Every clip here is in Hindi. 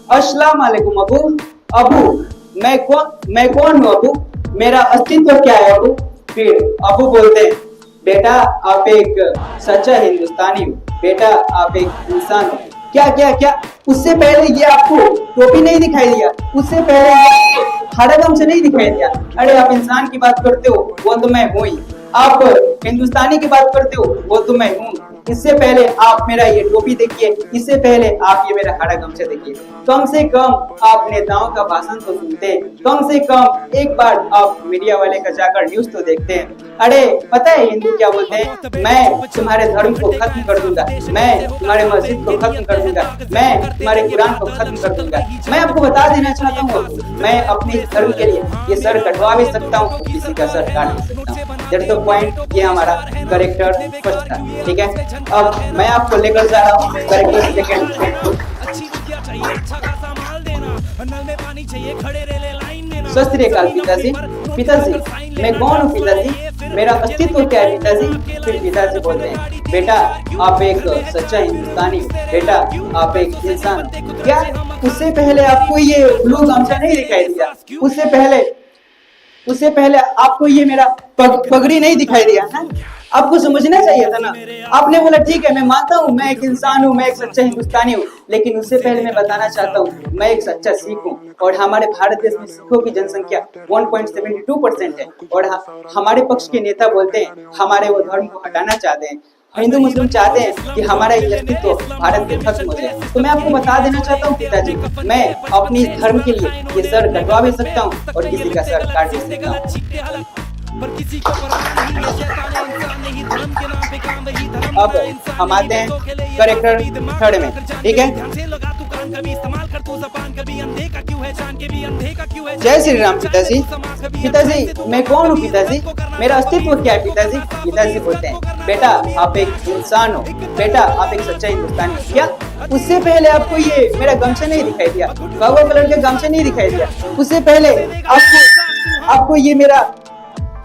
अस्सलाम वालेकुम अबू। अबू, मैं कौन हूँ अबू? मेरा अस्तित्व क्या है अबू? फिर अबू बोलते हैं, बेटा आप एक सच्चा हिंदुस्तानी हो, बेटा आप एक इंसान हो। क्या क्या क्या? उससे पहले ये आपको टोपी नहीं दिखाई दिया? उससे पहले ये आपको हरा गमछा नहीं दिखाई दिया? अरे आप इंसान की बात करते हो, वो तो मैं हूँ ही। आप हिंदुस्तानी की बात करते हो, वो तो मैं हूँ। इससे पहले आप मेरा ये टोपी देखिए, इससे पहले आप ये मेरा हरा गमछा देखिए। कम से कम आप नेताओं का भाषण तो सुनते हैं, कम से कम एक बार आप मीडिया वाले का जाकर न्यूज तो देखते हैं। अरे पता है हिंदू क्या बोलते हैं? मैं तुम्हारे धर्म को खत्म कर दूंगा, मैं तुम्हारे मस्जिद को खत्म कर दूंगा, मैं तुम्हारे कुरान को खत्म कर दूंगा। मैं आपको बता देना चाहता हूँ, मैं अपने धर्म के लिए ये सर कटवा भी सकता हूँ, किसी का सर काट भी सकता हूँ। That's the point. ये हमारा करेक्टर फर्स्ट था, ठीक है। अब मैं आपको लेकर जा रहा हूँ करेक्टर सेकंड। सत श्री अकाल पिताजी। पिताजी मैं कौन हूँ पिताजी? मेरा अस्तित्व क्या है पिताजी? फिर पिताजी बोलते हैं, बेटा आप एक सच्चा हिंदुस्तानी हो, बेटा आप एक इंसान हो। क्या उससे पहले आपको ये ब्लू गमछा नहीं दिखाई दिया? उससे पहले आपको ये मेरा पगड़ी नहीं दिखाई दिया है? आपको समझना चाहिए था ना। आपने बोला ठीक है मैं मानता हूँ, मैं एक इंसान हूँ, मैं एक सच्चा हिंदुस्तानी हूँ, लेकिन उससे पहले मैं बताना चाहता हूँ मैं एक सच्चा सिख हूँ। और हमारे भारत देश में सिखों की जनसंख्या 1.72% है। और हमारे पक्ष के नेता बोलते हैं हमारे वो धर्म को हटाना चाहते हैं। हिंदू मुस्लिम चाहते हैं कि हमारा ये अस्तित्व भारत में खत्म हो जाए। तो मैं आपको बता देना चाहता हूँ पिताजी, मैं अपनी धर्म के लिए ये सर कटवा भी सकता हूँ और किसी का सर काट भी सकता हूँ। अब हम आते हैं करेक्टर थर्ड में, ठीक है। जय श्री राम पिताजी। पिताजी मैं कौन हूँ पिताजी? मेरा अस्तित्व क्या है पिताजी? पिताजी बोलते हैं, बेटा आप एक इंसान हो, बेटा आप एक सच्चा हिंदुस्तानी हो। क्या उससे पहले आपको ये मेरा गमछा नहीं दिखाई दिया? भगवा कलर का गमछा नहीं दिखाई दिया? उससे पहले आपको ये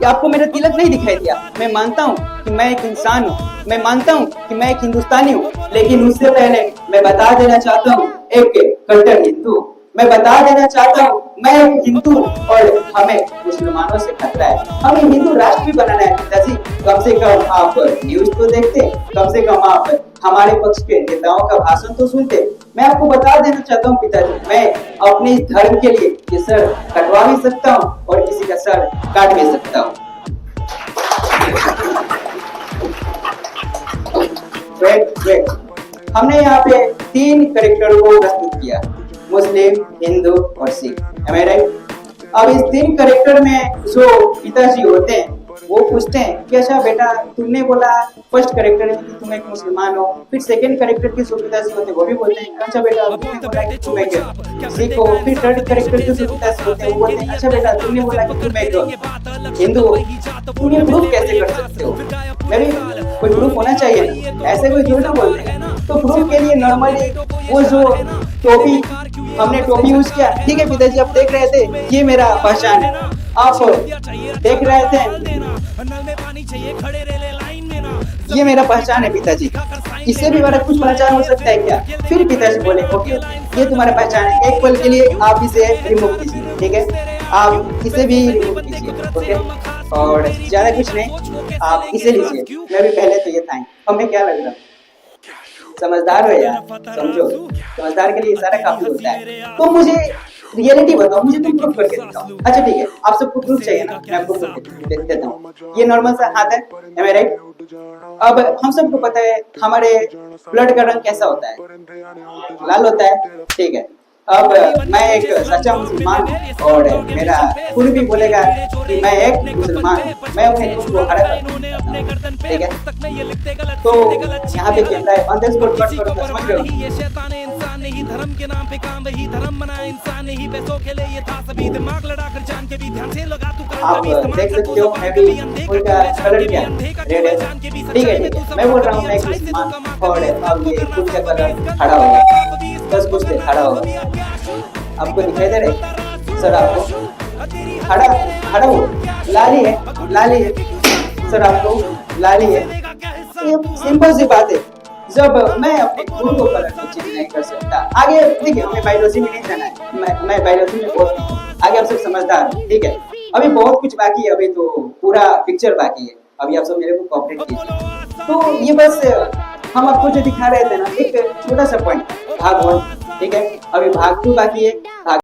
आपको मेरा तिलक नहीं दिखाई दिया? मैं मानता हूँ कि मैं एक इंसान हूँ, मैं मानता हूँ कि मैं एक हिंदुस्तानी हूँ, लेकिन उससे पहले मैं बता देना चाहता हूँ एक कट्टर हिंदू। मैं बता देना चाहता हूँ मैं एक हिंदू और हमें मुसलमानों से खतरा है। हमें हिंदू राष्ट्र भी बनाना है पिताजी। कम से कम आप न्यूज तो देखते, कम से कम आप हमारे पक्ष के नेताओं का भाषण तो सुनते। मैं आपको बता देना चाहता हूँ पिताजी, मैं अपने इस धर्म के लिए ये सर कटवा भी सकता हूँ और किसी का सर काट भी सकता हूँ। हमने यहाँ पे 3 कैरेक्टर को प्रस्तुत किया, मुस्लिम, हिंदू और सिख। Am I right? अब इस 3 कैरेक्टर में जो पिताजी होते हैं वो पूछते हैं कि अच्छा बेटा तुमने बोला फर्स्ट कैरेक्टर में कि तुम एक मुसलमान हो, फिर सेकंड कैरेक्टर के जो पिताजी होते हैं वो भी बोलते हैं अच्छा बेटा तुमने बोला कि तुम एक सिख हो, फिर थर्ड कैरेक्टर के जो पिताजी होते हैं वो बोलते हैं अच्छा बेटा तुमने बोला कि तुम एक हिंदू हो। तुम ये प्रूफ कैसे कर सकते हो? अरे कोई प्रूफ होना चाहिए ना, ऐसे कोई झूठ ना बोलते हैं। तो प्रूफ के लिए नॉर्मली वो जो टोपी हमने टोपी यूज किया, ठीक है पिताजी आप देख रहे थे ये मेरा पहचान है, आप देख रहे थे ये मेरा पहचान है पिताजी, इससे भी बड़ा कुछ पहचान हो सकता है क्या? फिर पिताजी बोले ओके ये तुम्हारा पहचान है, एक पल के लिए आप इसे रिमूव कीजिए, ठीक है आप इसे भी रिमूव कीजिए, ओके। और ज्यादा कुछ नहीं आप इसे लीजिए। मैं भी पहले तो ये था, हमें क्या लग रहा समझदार हो यार, समझो समझदार के लिए सारा काफी होता है। तो मुझे रियलिटी बताओ, मुझे तुम प्रूफ करके दिखाओ। अच्छा ठीक है आप सबको प्रूफ चाहिए ना, मैं आपको प्रूफ देता हूँ। ये नॉर्मल सा हाथ है, am I right? अब हम सबको पता है हमारे ब्लड का रंग कैसा होता है, लाल होता है, ठीक है। अब मैं एक सच्चा मुसलमान हूँ और मेरा खुद भी बोलेगा कि मैं एक मुसलमान हूँ, मैं अपने खुद को हरा कर, ठीक है। तो यहाँ पे कैमरा है, ऑन द स्पॉट कट करूंगा, समझ रहे हो? आप देख सकते हो मैं भी उनका कलर क्या रेड है, ठीक है ठीक है। मैं बोल रहा हूँ मैं एक मुसलमान और अब ये खुद का कलर खड़ा होगा, बस कुछ देर खड़ा होगा, आपको दिखाई दे रहे सर? आपको खड़ा हो, लाली है सर, आपको लाली है। ये सिंपल सी बात है, जब मैं अपने गुण को कलर को चेंज नहीं कर सकता। आगे देखिए, हमें बायोलॉजी में नहीं जाना है, मैं बायोलॉजी में बहुत आगे आप सब समझदार हैं, ठीक है। अभी बहुत कुछ बाकी है, अभी तो पूरा पिक्चर बाकी है। अभी आप सब मेरे को कोऑपरेट कीजिए। तो ये बस हम आपको जो दिखा रहे थे ना, एक छोटा सा पॉइंट, भाग 1, ठीक है। अभी भाग 2 बाकी है। भाग